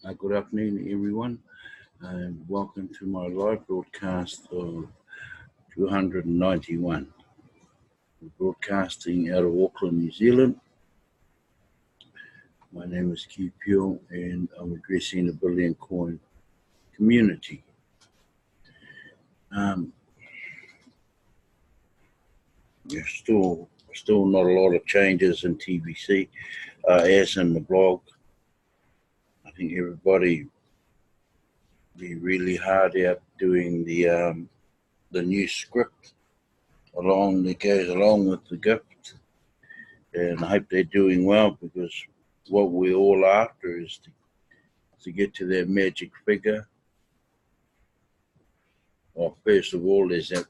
Good afternoon, everyone, and welcome to my live broadcast of 291. We're broadcasting out of Auckland, New Zealand. My name is Keith Peel, and I'm addressing the Billion Coin community. There's still not a lot of changes in TBC, as in the blog. I think everybody be really hard out doing the new script that goes along with the gift, and I hope they're doing well, because what we're all after is to get to that magic figure. Well, first of all, there's the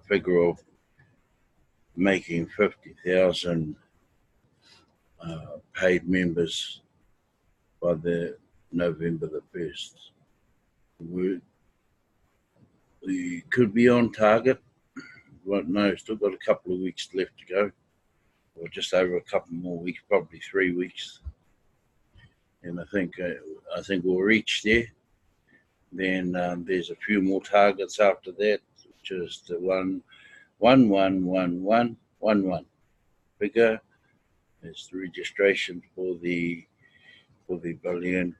figure of making 50,000 paid members by the November the 1st. We could be on target. Right now, still got a couple of weeks left to go, or just over a couple more weeks, probably 3 weeks. And I think we'll reach there. Then there's a few more targets after that, which is the 1111111 figure. It's the registration for the billion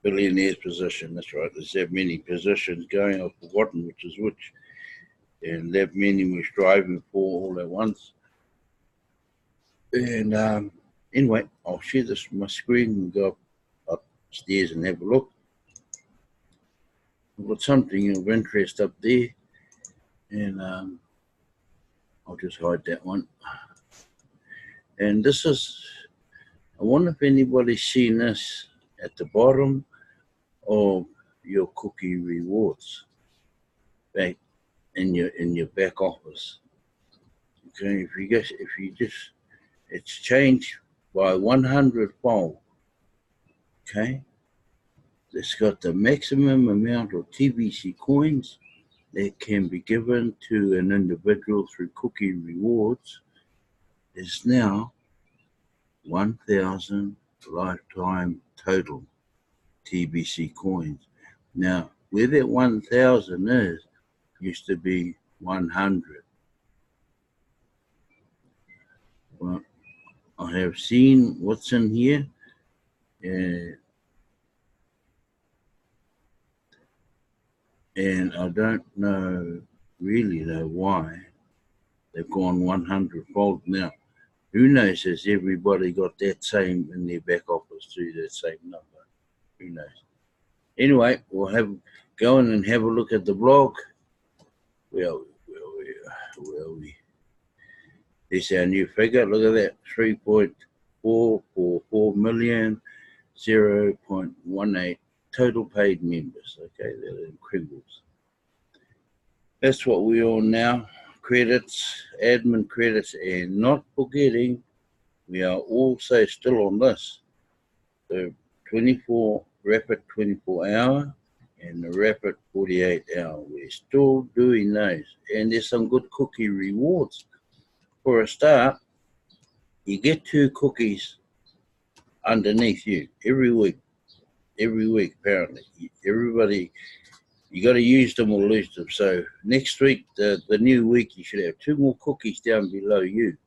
billionaires position. That's right. There's that many positions going. I've forgotten which is which, and that many we're striving for all at once. And anyway, I'll share this on my screen and go upstairs and have a look. I've got something of interest up there, and I'll just hide that one. And this is, I wonder if anybody's seen this at the bottom of your cookie rewards back in your back office. Okay, if you just it's changed by 100-fold. Okay, it's got the maximum amount of TBC coins that can be given to an individual through cookie rewards is now 1,000 lifetime total TBC coins. Now, where that 1,000 is, used to be 100. Well, I have seen what's in here, and I don't really know why they've gone 100-fold. Now, who knows, has everybody got that same in their back office through that same number? Who knows? Anyway, we'll go in and have a look at the blog. Where are we? There's our new figure. Look at that, 3.444 million, 0.18 total paid members. Okay, they're incredible. That's what we own now. Credits, admin credits, and not forgetting, we are also still on this. The rapid 24 hour and the rapid 48 hour. We're still doing those. And there's some good cookie rewards. For a start, you get 2 cookies underneath you every week. Every week, apparently. Everybody, you got to use them or lose them. So next week, the new week, you should have 2 more cookies down below you.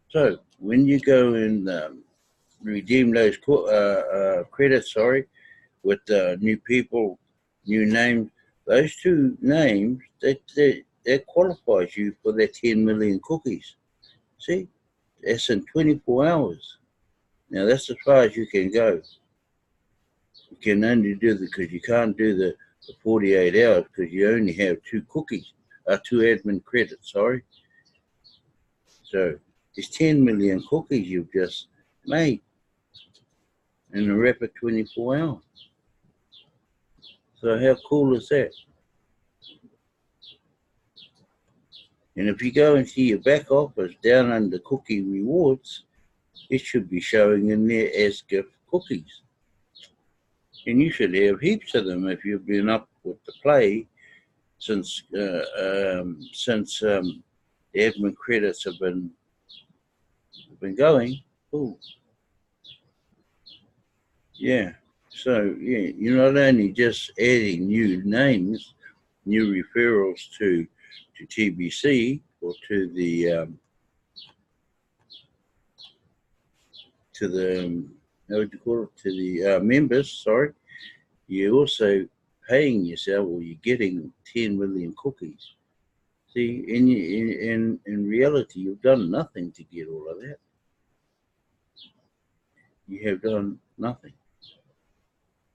So when you go and redeem those credits, with new people, new names, those 2 names, that qualifies you for that 10 million cookies. See, that's in 24 hours. Now that's as far as you can go. You can only do because you can't do the 48 hours because you only have 2 cookies, 2 admin credits, So there's 10 million cookies you've just made in a rapid 24 hours. So how cool is that? And if you go and see your back office down under cookie rewards, it should be showing in there as gift cookies. And you should have heaps of them if you've been up with the play since the admin credits have been We've been going. Oh, yeah. So, yeah, you're not only just adding new names, new referrals to TBC or to the how would you call it, to the members, sorry, you're also paying yourself, or you're getting 10 million cookies. See, in reality, you've done nothing to get all of that. You have done nothing.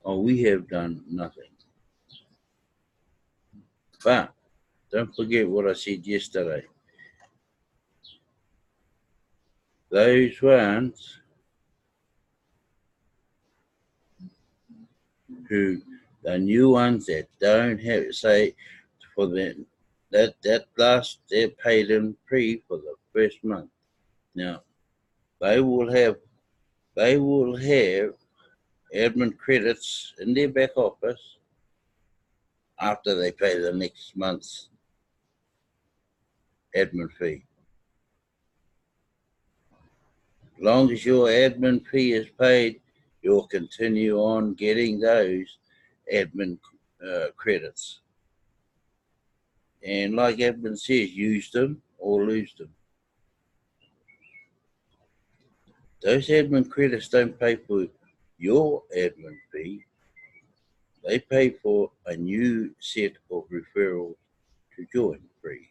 Or we have done nothing. But don't forget what I said yesterday. Those ones who, the new ones that don't have, say, for them, that last, they're paid in free for the first month. Now, they will have admin credits in their back office after they pay the next month's admin fee. As long as your admin fee is paid, you'll continue on getting those admin credits. And like admin says, use them or lose them. Those admin credits don't pay for your admin fee. They pay for a new set of referrals to join free.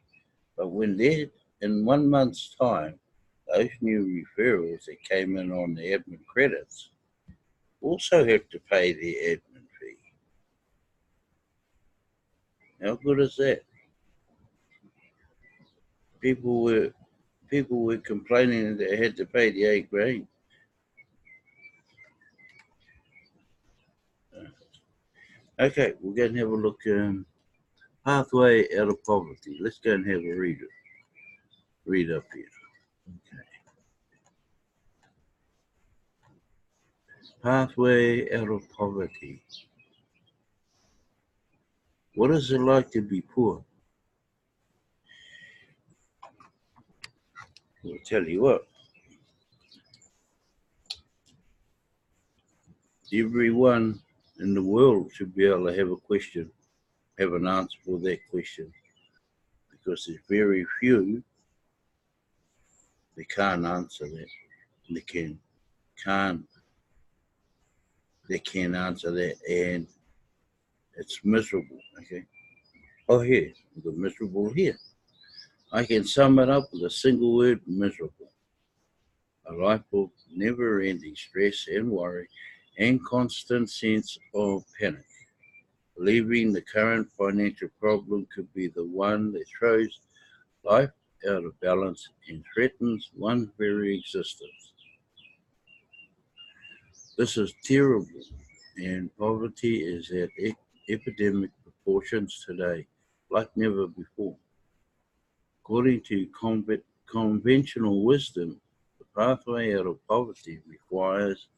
But when they're in 1 month's time, those new referrals that came in on the admin credits also have to pay their admin fee. How good is that? People were complaining that they had to pay the $8 grand. Okay, we're going to have a look. Pathway out of poverty. Let's go and have a read up here. Okay. Pathway out of poverty. What is it like to be poor? I'll tell you what. Everyone in the world should be able to have an answer for that question, because there's very few that can't answer that. They can't answer that, and it's miserable. Okay. Oh, here we've got miserable here. I can sum it up with a single word: miserable. A life of never-ending stress and worry and constant sense of panic. Believing the current financial problem could be the one that throws life out of balance and threatens one's very existence. This is terrible, and poverty is at epidemic proportions today, like never before. According to conventional wisdom, the pathway out of poverty requires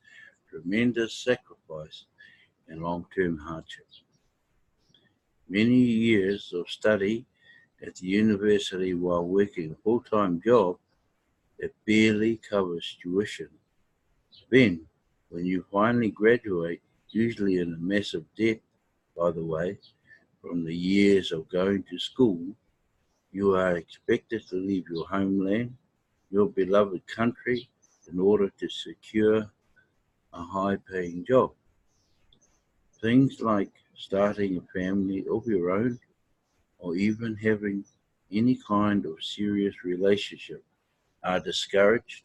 tremendous sacrifice and long-term hardship. Many years of study at the university while working a full-time job that barely covers tuition. Then, when you finally graduate, usually in a massive debt, by the way, from the years of going to school, you are expected to leave your homeland, your beloved country, in order to secure a high-paying job. Things like starting a family of your own, or even having any kind of serious relationship, are discouraged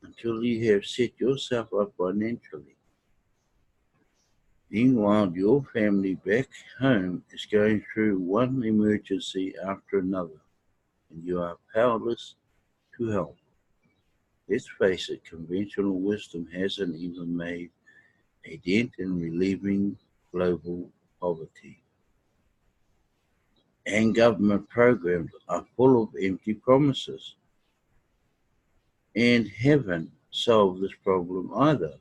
until you have set yourself up financially. Meanwhile, your family back home is going through one emergency after another, and you are powerless to help. Let's face it, conventional wisdom hasn't even made a dent in relieving global poverty. And government programs are full of empty promises and haven't solved this problem either.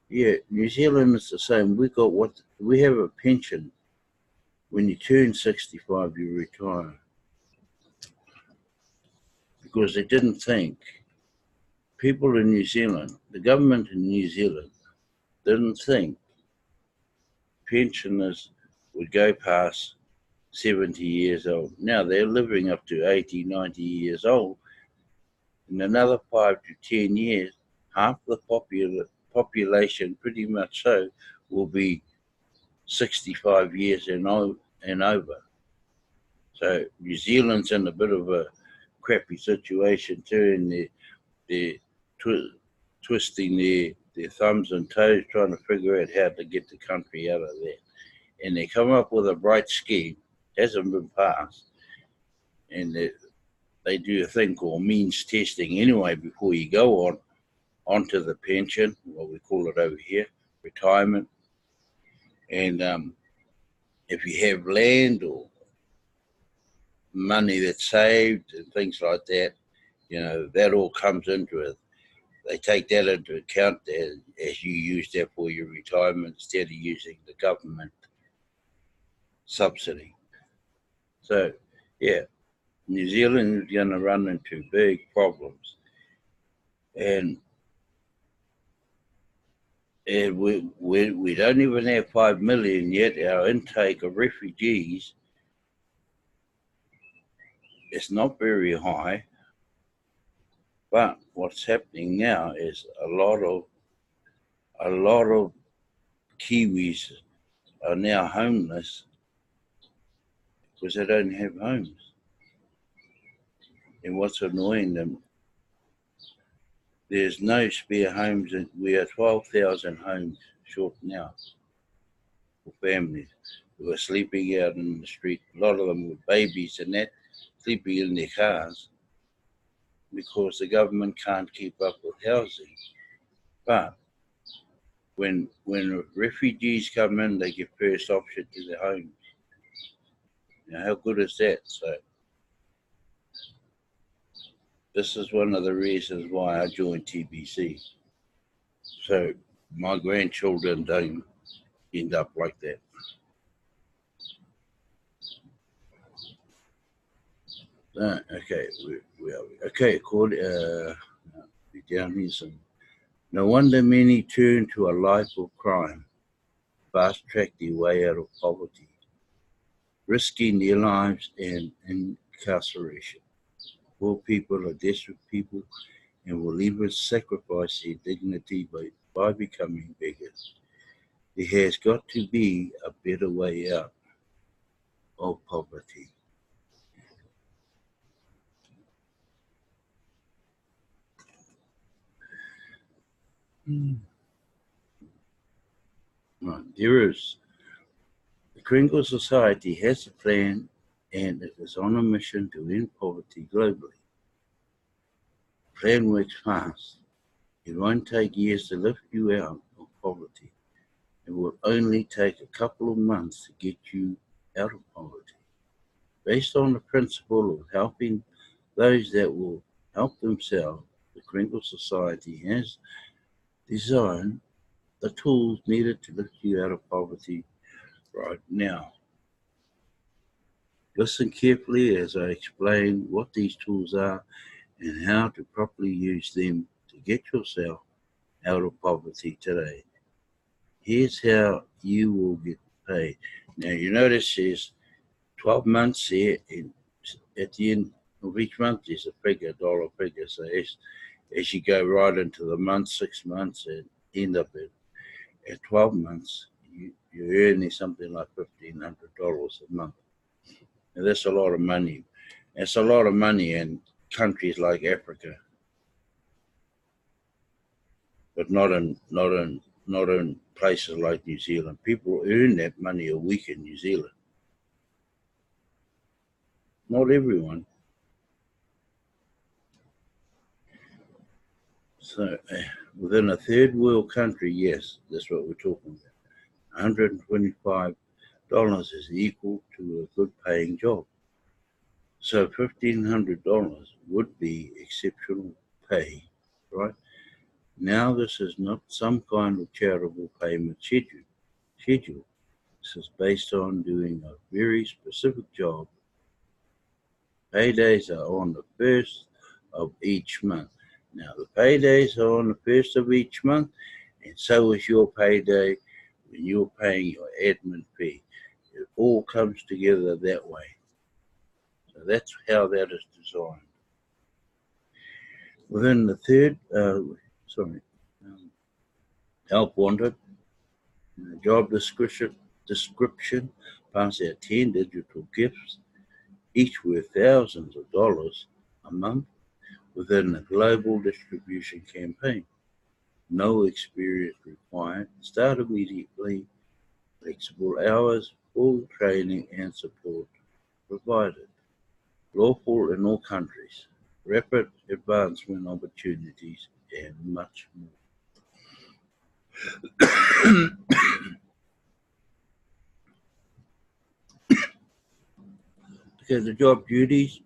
Yeah, New Zealand is the same. We have a pension. When you turn 65, you retire, because they didn't think people in New Zealand, the government in New Zealand didn't think pensioners would go past 70 years old. Now they're living up to 80, 90 years old. In another 5 to 10 years, half the population, pretty much so, will be 65 years and over. So New Zealand's in a bit of a crappy situation too, and they're twisting their thumbs and toes trying to figure out how to get the country out of that. And they come up with a bright scheme, hasn't been passed, and they do a thing called means testing anyway before you go onto the pension, what we call it over here, retirement. And if you have land or money that's saved and things like that, that all comes into it. They take that into account as you use that for your retirement instead of using the government subsidy. So, yeah, New Zealand is going to run into big problems. And we don't even have 5 million yet. Our intake of refugees is not very high. But what's happening now is a lot of Kiwis are now homeless because they don't have homes. And what's annoying them, there's no spare homes. We are 12,000 homes short now for families who are sleeping out in the street. A lot of them with babies and that, sleeping in their cars because the government can't keep up with housing. But when refugees come in, they get first option to their homes. How good is that? So this is one of the reasons why I joined TBC. So my grandchildren don't end up like that. Okay, okay. Down here some. No wonder many turn to a life of crime, fast track their way out of poverty, risking their lives and incarceration. Poor people are desperate people and will even sacrifice their dignity by becoming beggars. There has got to be a better way out of poverty. Right, there is. The Kringle Society has a plan and it is on a mission to end poverty globally. The plan works fast. It won't take years to lift you out of poverty. It will only take a couple of months to get you out of poverty. Based on the principle of helping those that will help themselves, the Kringle Society has designed the tools needed to lift you out of poverty right now. Listen carefully as I explain what these tools are and how to properly use them to get yourself out of poverty today. Here's how you will get paid. Now you notice there's 12 months here, and at the end of each month there's a figure, dollar figure. So as you go right into the month, 6 months, and end up at 12 months, you're earning something like $1,500 a month. Now that's a lot of money. It's a lot of money in countries like Africa, but not in places like New Zealand. People earn that money a week in New Zealand. Not everyone. So within a third world country, yes, that's what we're talking about. $125 is equal to a good paying job. So $1,500 would be exceptional pay, right? Now this is not some kind of charitable payment schedule. This is based on doing a very specific job. Paydays are on the first of each month. Now, the paydays are on the first of each month, and so is your payday when you're paying your admin fee. It all comes together that way. So that's how that is designed. Within the third, help wanted, job description, pass out 10 digital gifts, each worth thousands of dollars a month within a global distribution campaign. No experience required. Start immediately. Flexible hours, full training and support provided. Lawful in all countries. Rapid advancement opportunities and much more. Okay, the job duties.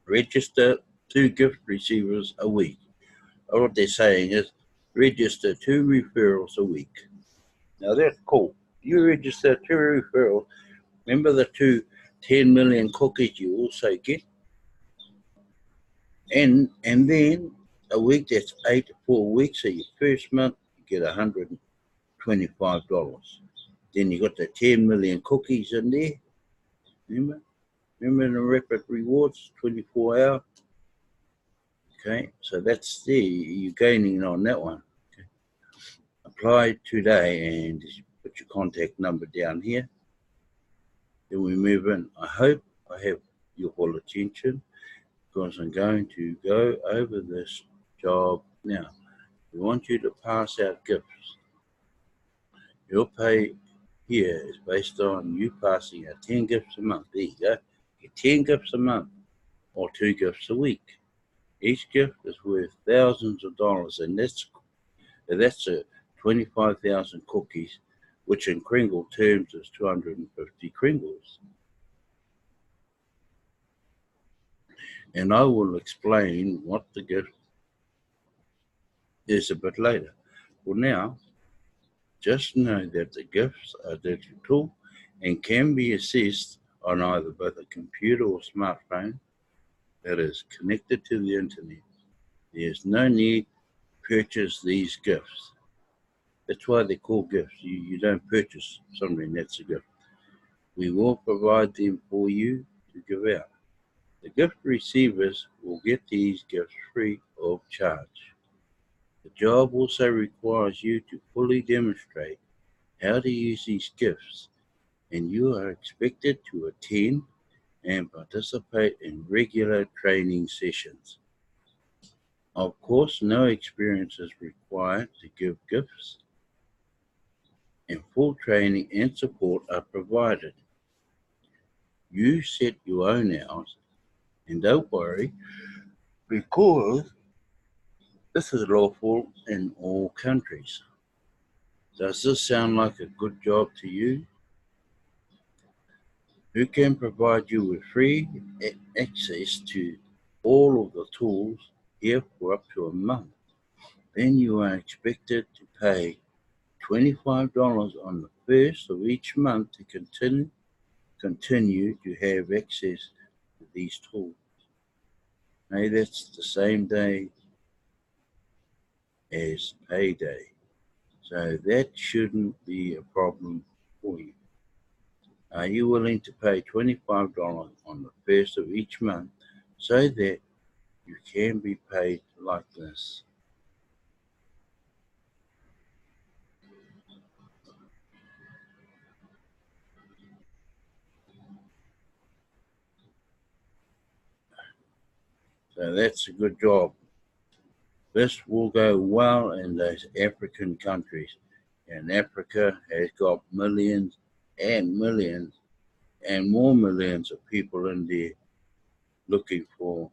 Register 2 gift receivers a week. What they're saying is register 2 referrals a week. Now that's cool. You register 2 referrals. Remember the 10 million cookies you also get? And then a week, that's 8 to 4 weeks. So your first month, you get $125. Then you got the 10 million cookies in there. Remember the rapid rewards, 24 hour? Okay, so that's there. You're gaining on that one. Okay. Apply today and just put your contact number down here. Then we move in. I hope I have your whole attention because I'm going to go over this job now. We want you to pass out gifts. Your pay here is based on you passing out 10 gifts a month. There you go. Get 10 gifts a month or 2 gifts a week. Each gift is worth thousands of dollars, and that's 25,000 cookies, which in Kringle terms is 250 Kringles. And I will explain what the gift is a bit later. For now, just know that the gifts are digital and can be accessed on either both a computer or smartphone that is connected to the internet. There's no need to purchase these gifts. That's why they're called gifts. You don't purchase something that's a gift. We will provide them for you to give out. The gift receivers will get these gifts free of charge. The job also requires you to fully demonstrate how to use these gifts, and you are expected to attend and participate in regular training sessions. Of course, no experience is required to give gifts, and full training and support are provided. You set your own hours, and don't worry, because this is lawful in all countries. Does this sound like a good job to you? Who can provide you with free access to all of the tools here for up to a month? Then you are expected to pay $25 on the first of each month to continue to have access to these tools. Now that's the same day as payday. So that shouldn't be a problem for you. Are you willing to pay $25 on the first of each month so that you can be paid like this? So that's a good job. This will go well in those African countries. And Africa has got millions and millions and more millions of people in there looking for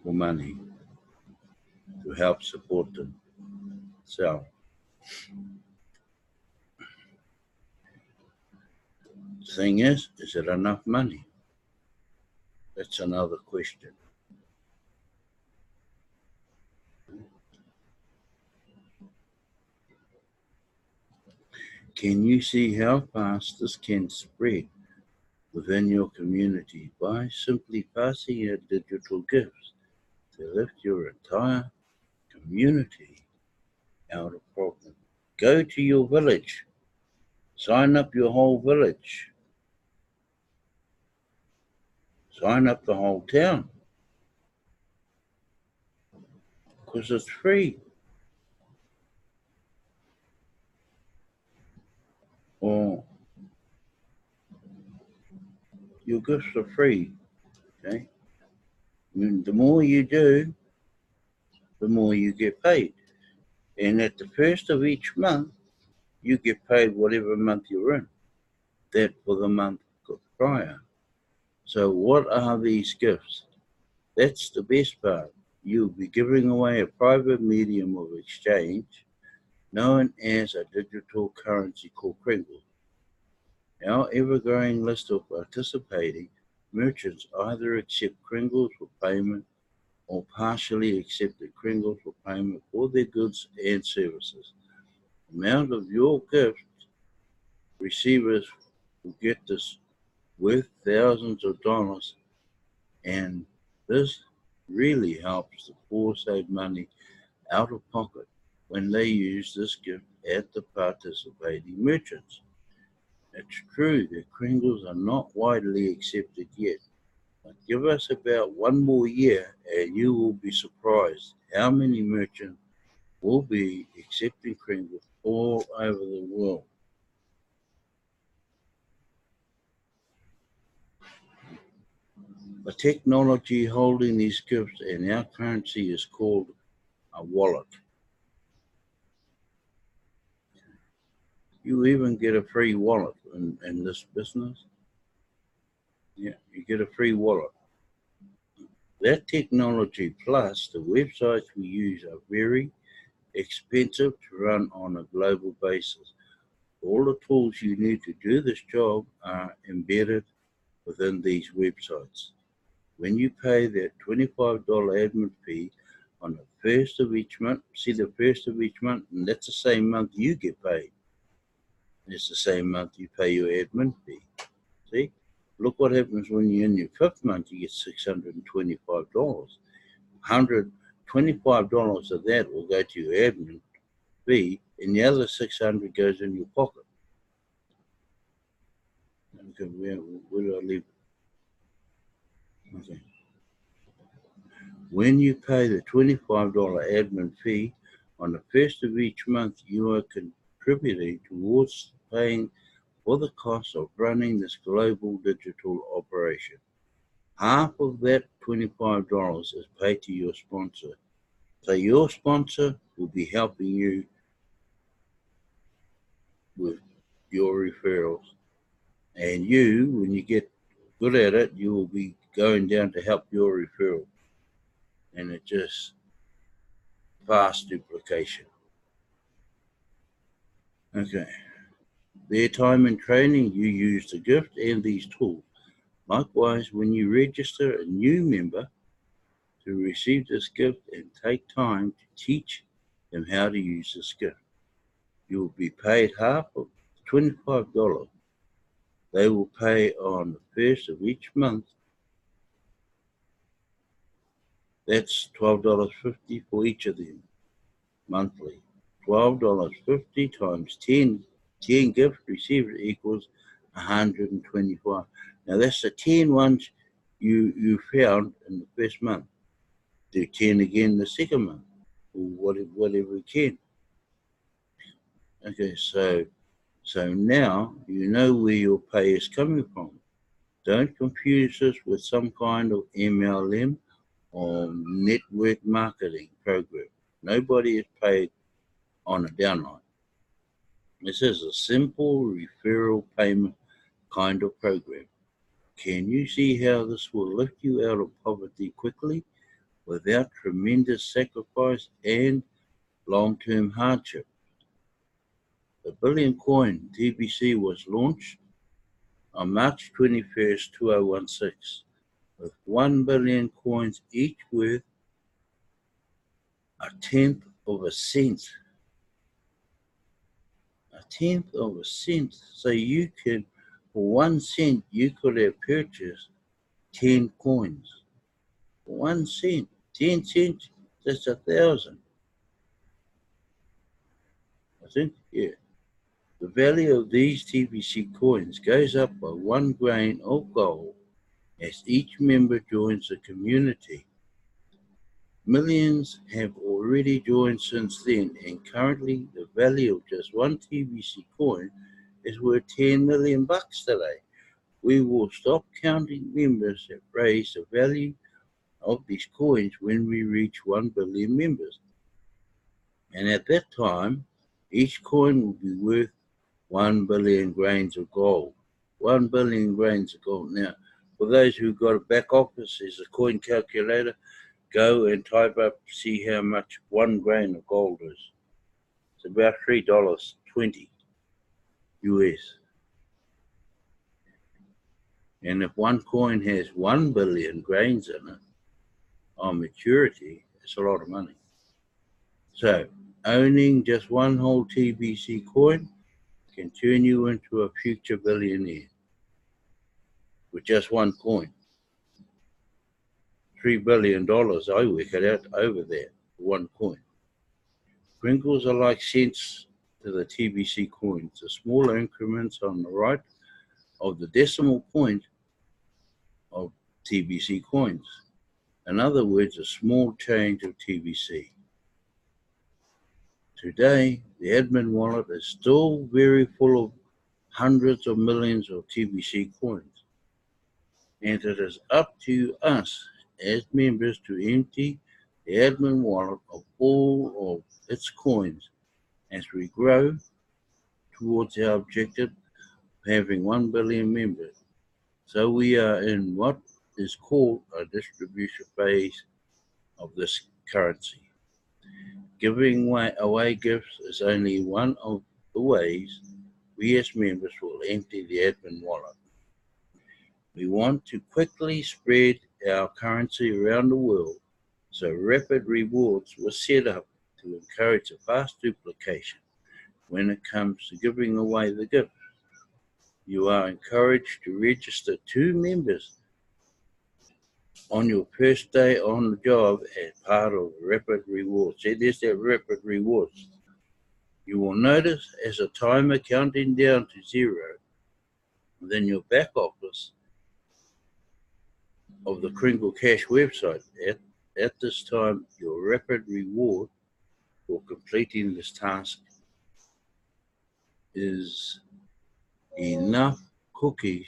money to help support them. So the thing is it enough money? That's another question. Can you see how fast this can spread within your community by simply passing out digital gifts to lift your entire community out of problem. Go to your village, sign up your whole village, sign up the whole town, because it's free. Or your gifts are free, okay? The more you do, the more you get paid. And at the first of each month, you get paid whatever month you're in, that for the month prior. So what are these gifts? That's the best part. You'll be giving away a private medium of exchange known as a digital currency called Kringle. Our ever-growing list of participating merchants either accept Kringles for payment or partially accepted Kringles for payment for their goods and services. The amount of your gift receivers will get this worth thousands of dollars, and this really helps the poor save money out of pocket when they use this gift at the participating merchants. It's true that Kringles are not widely accepted yet, but give us about one more year and you will be surprised how many merchants will be accepting Kringles all over the world. The technology holding these gifts and our currency is called a wallet. You even get a free wallet in this business. Yeah, you get a free wallet. That technology plus the websites we use are very expensive to run on a global basis. All the tools you need to do this job are embedded within these websites. When you pay that $25 admin fee on the first of each month, see the first of each month, and that's the same month you get paid. It's the same month you pay your admin fee. See? Look what happens when you're in your fifth month, you get $625. $125 of that will go to your admin fee, and the other $600 goes in your pocket. Okay, where do I leave it? Okay. When you pay the $25 admin fee on the first of each month, you are contributing towards paying for the cost of running this global digital operation. Half of that $25 is paid to your sponsor. So your sponsor will be helping you with your referrals. And you, when you get good at it, you will be going down to help your referral. And it just fast duplication. Okay. Their time in training, you use the gift and these tools. Likewise, when you register a new member to receive this gift and take time to teach them how to use this gift, you will be paid half of $25. They will pay on the first of each month. That's $12.50 for each of them monthly. $12.50 times 10 gifts received equals 125. Now that's the 10 ones you found in the first month. Do 10 again the second month, or whatever you can. Okay, so now you know where your pay is coming from. Don't confuse this with some kind of MLM or network marketing program. Nobody is paid on a downline. This is a simple referral payment kind of program. Can you see how this will lift you out of poverty quickly without tremendous sacrifice and long-term hardship? The Billion Coin TBC was launched on March 21st, 2016, with 1 billion coins each worth a tenth of a cent. A tenth of a cent. So you can For 1 cent, you could have purchased 10 coins. 1 cent, 10 cents, that's 1,000. I think, yeah. The value of these TBC coins goes up by 1 grain of gold as each member joins the community. Millions have already joined since then, and currently the value of just 1 TBC coin is worth 10 million bucks today. We will stop counting members that raise the value of these coins when we reach 1 billion members. And at that time, each coin will be worth 1 billion grains of gold. 1 billion grains of gold. Now, for those who've got a back office, there's a coin calculator. Go and type up, see how much 1 grain of gold is. It's about $3.20 US. And if 1 coin has 1 billion grains in it, on maturity, it's a lot of money. So, owning just 1 whole TBC coin can turn you into a future billionaire with just 1 coin. $3 billion, I work it out over there, 1 coin. Pringles are like cents to the TBC coins, the smaller increments on the right of the decimal point of TBC coins. In other words, a small change of TBC. Today, the admin wallet is still very full of hundreds of millions of TBC coins, and it is up to us as members to empty the admin wallet of all of its coins as we grow towards our objective of having 1 billion members. So we are in what is called a distribution phase of this currency. Giving away gifts is only one of the ways we as members will empty the admin wallet. We want to quickly spread our currency around the world, so Rapid Rewards was set up to encourage a fast duplication when it comes to giving away the gift. You are encouraged to register 2 members on your first day on the job as part of Rapid Rewards. See, there's that Rapid Rewards. You will notice as a timer counting down to 0, then your back office of the Kringle Cash website. At this time, your Rapid Reward for completing this task is enough cookies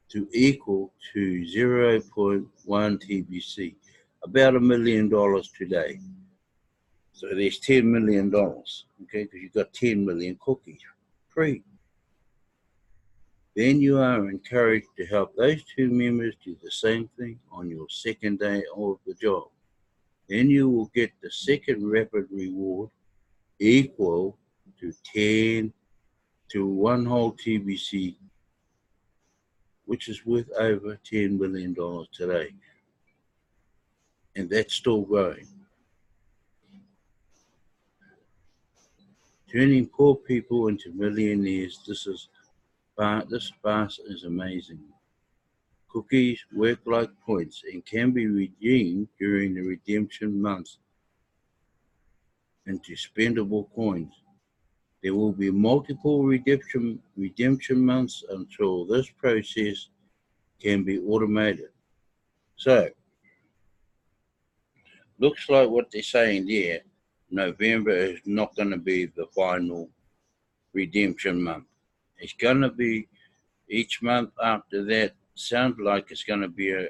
to equal to 0.1 TBC, about $1 million today. So there's $10 million, okay, because you've got 10 million cookies free. Then you are encouraged to help those 2 members do the same thing on your second day of the job. Then you will get the second Rapid Reward equal to 10 to 1 whole TBC, which is worth over $10 million today. And that's still growing. Turning poor people into millionaires, this fast is amazing. Cookies work like points and can be redeemed during the redemption months into spendable coins. There will be multiple redemption months until this process can be automated. So, looks like what they're saying there, November is not going to be the final redemption month. It's going to be each month after that. Sounds like it's going to be a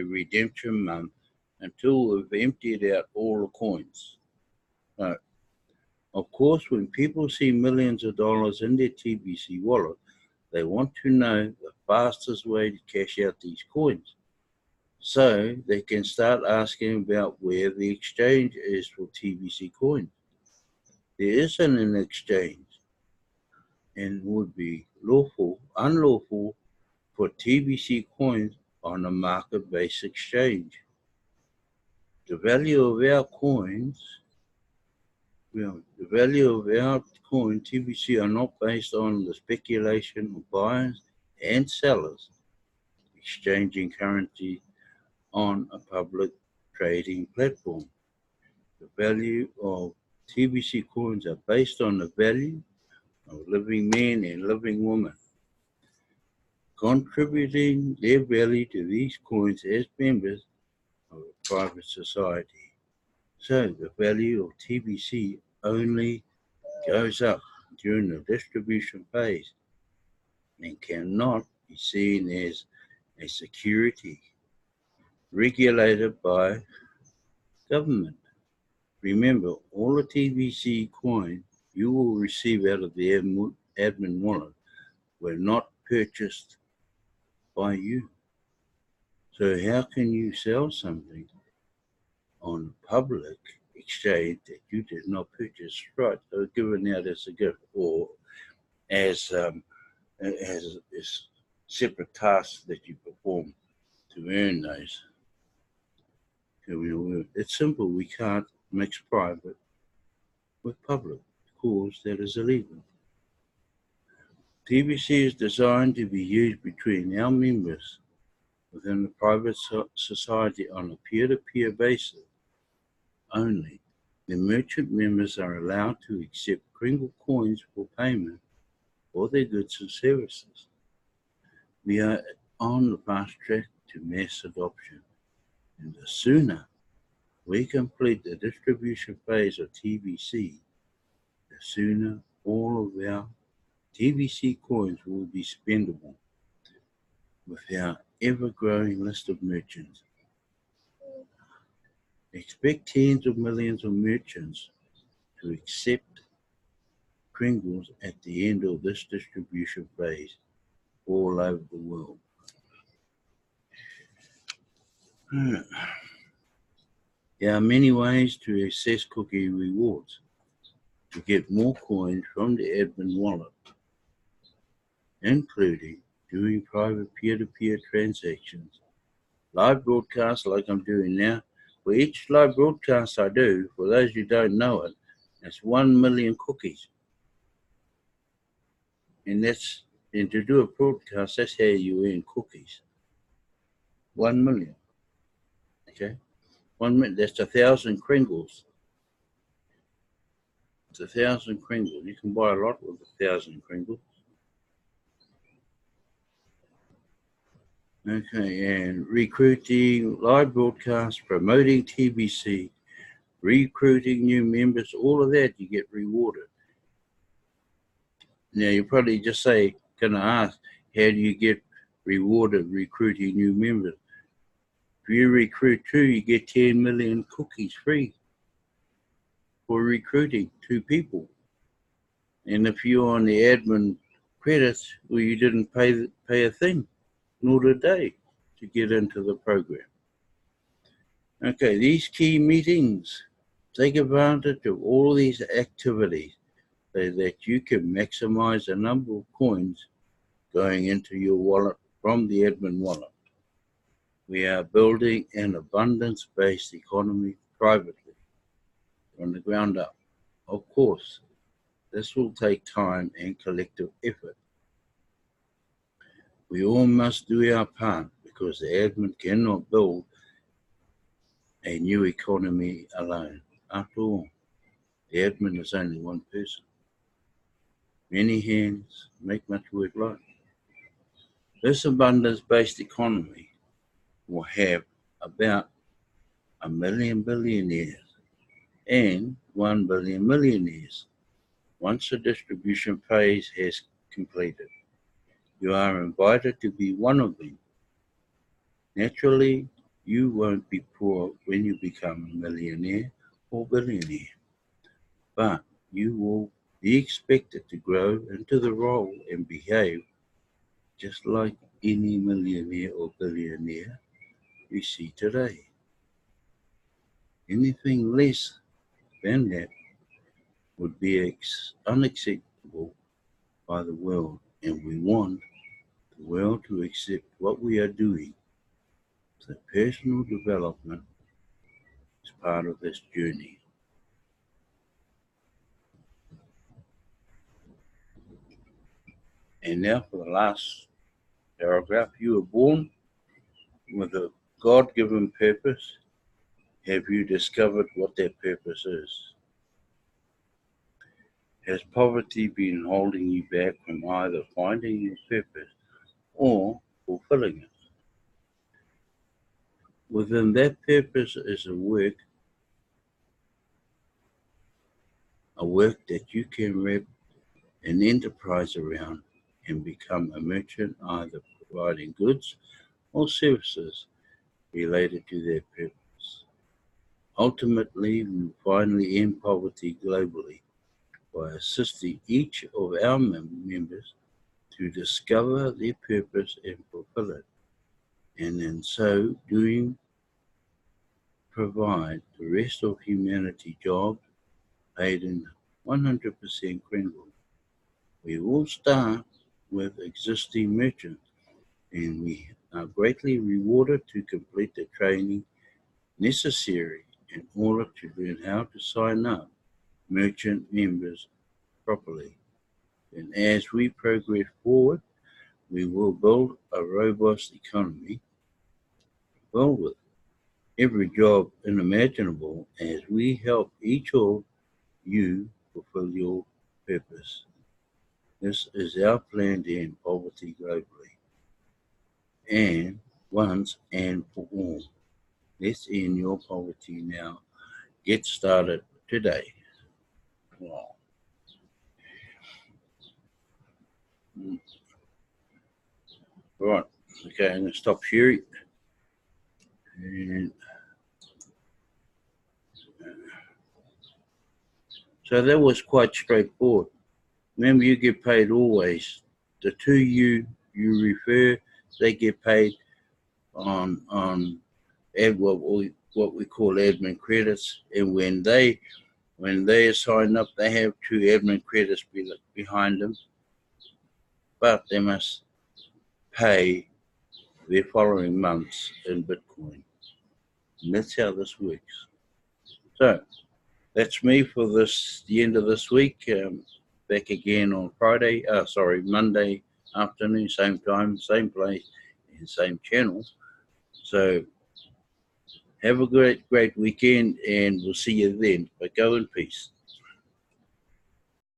redemption month until we've emptied out all the coins. Of course, when people see millions of dollars in their TBC wallet, they want to know the fastest way to cash out these coins. So they can start asking about where the exchange is for TBC coins. There isn't an exchange, and would be unlawful for TBC coins on a market-based exchange. The value of our coins Well, the value of our coin TBC are not based on the speculation of buyers and sellers exchanging currency on a public trading platform. The value of TBC coins are based on the value of living men and living women, contributing their value to these coins as members of a private society. So the value of TBC only goes up during the distribution phase and cannot be seen as a security regulated by government. Remember, all the TBC coin you will receive out of the admin wallet were not purchased by you. So how can you sell something on public exchange that you did not purchase? Right, they were given out as a gift or as separate tasks that you perform to earn those. It's simple. We can't mix private with public because that is illegal. TBC is designed to be used between our members within the private society on a peer-to-peer basis only. The merchant members are allowed to accept Kringle coins for payment for their goods and services. We are on the fast track to mass adoption, and the sooner we complete the distribution phase of TBC, the sooner all of our TBC coins will be spendable with our ever-growing list of merchants. Expect tens of millions of merchants to accept Kringles at the end of this distribution phase all over the world. There are many ways to access Cookie rewards to get more coins from the admin wallet, including doing private peer-to-peer transactions, live broadcasts like I'm doing now. For each live broadcast I do, for those who don't know it, that's 1 million cookies. And to do a broadcast, that's how you earn cookies. 1 million. Okay? 1 million, that's 1,000 Kringles. It's 1,000 Kringles. You can buy a lot with 1,000 Kringles. Okay, and recruiting, live broadcasts, promoting TBC, recruiting new members, all of that you get rewarded. Now you probably just say, can I ask, how do you get rewarded recruiting new members? If you recruit 2, you get 10 million cookies free for recruiting 2 people. And if you're on the admin credits, well, you didn't pay a thing, nor a day, to get into the program. Okay, these key meetings, take advantage of all these activities so that you can maximize the number of coins going into your wallet from the admin wallet. We are building an abundance-based economy privately from the ground up. Of course, this will take time and collective effort. We all must do our part because the admin cannot build a new economy alone. After all, the admin is only one person. Many hands make much work light. This abundance-based economy will have about 1 million billionaires and 1 billion millionaires once the distribution phase has completed. You are invited to be one of them. Naturally, you won't be poor when you become a millionaire or billionaire, but you will be expected to grow into the role and behave just like any millionaire or billionaire you see today. Anything less than that would be unacceptable by the world, and we want the world to accept what we are doing. So personal development is part of this journey. And now for the last paragraph. You were born with a God-given purpose. Have you discovered what that purpose is? Has poverty been holding you back from either finding your purpose or fulfilling it? Within that purpose is a work that you can wrap an enterprise around and become a merchant, either providing goods or services related to their purpose. Ultimately, we finally end poverty globally by assisting each of our members to discover their purpose and fulfill it, and in so doing, provide the rest of humanity jobs paid in 100% credible. We will start with existing merchants, and we are greatly rewarded to complete the training necessary in order to learn how to sign up merchant members properly. And as we progress forward, we will build a robust economy filled with every job unimaginable as we help each of you fulfill your purpose. This is our plan to end poverty globally, and once and for all. Let's end your poverty now. Get started today. Wow. Right. Okay, I'm going to stop sharing. And so that was quite straightforward. Remember, you get paid always. The two you refer, they get paid on what we call admin credits, and when they sign up, they have 2 admin credits behind them, but they must pay their following months in Bitcoin. And that's how this works. So that's me for the end of this week. Back again on Monday afternoon, same time, same place, and same channel. So have a great weekend, and we'll see you then. But go in peace.